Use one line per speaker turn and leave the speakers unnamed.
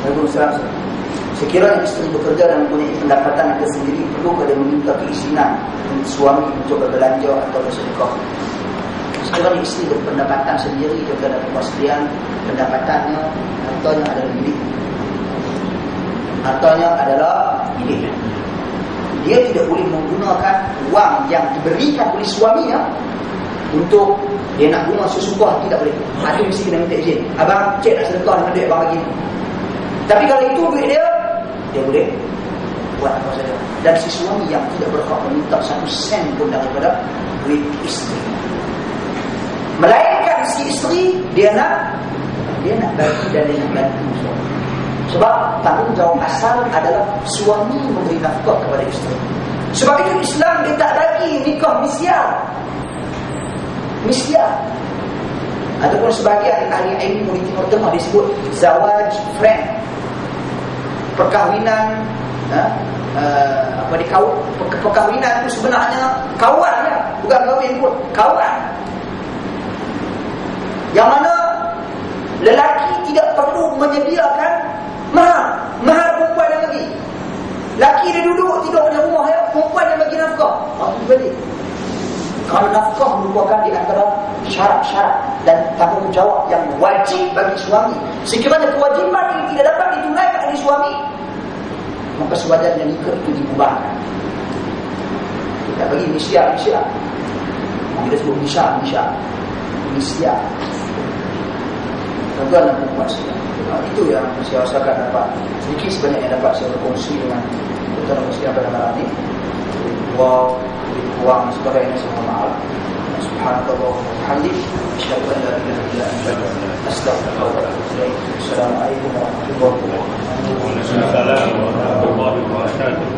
Waalaikumsalam. Sekiranya isteri bekerja dan mempunyai pendapatan yang tersendiri, perlu dia meminta keizinan suami untuk berbelanja atau bersedekah. Sekiranya isteri berpendapatan sendiri juga dalam kepastian pendapatannya, hartanya adalah milik. Hartanya adalah milik. Dia tidak boleh menggunakan wang yang diberikan oleh suaminya untuk dia nak guna sesuka, tidak boleh. Ada mesti kena minta izin. Abang, cik nak sedekah dengan duit abang bagi. Tapi kalau itu duit dia boleh buat apa saja. Dan si suami yang tidak berhak meminta 1 sen pun daripada duit isteri. Melainkan si isteri dia nak bagi dan dia nak bantu suami. Sebab tanggungjawab asal adalah suami memberi nafkah kepada isteri. Sebab itu Islam dia tak bagi nikah misyar. Ataupun sebahagian ahli ilmu di Timur Tengah disebut zawaj friend. Perkahwinan perkahwinan itu sebenarnya kawan ya, bukan kahwin pun, kawan. Yang mana lelaki tidak perlu menyediakan mahar perempuan yang bagi. Laki dia duduk tidur di rumah ya, perempuan yang bagi nafkah. Itu balik. Kalau nafkah merupakan di antara syarat-syarat dan tanggungjawab yang wajib bagi suami. Sekiranya kewajiban ini tidak dapat ditunaikan oleh suami, maka sewajarnya nikah itu dibubarkan. Kita bagi misyar. Kita sebut misyar. Tuan-tuan dan puan sekalian, itu yang saya rasakan dapat sedikit sebanyak yang dapat saya berkongsi dengan tuan-tuan dan sekalian pada malam ini. Ruang sebagainya semua maaf. Subhanallah wa bihamdihi, asyhadu an la ilaha illa anta, astaghfiruka wa atubu ilaik. Assalamualaikum warahmatullahi wabarakatuh.
Waalaikumsalam warahmatullahi wabarakatuh.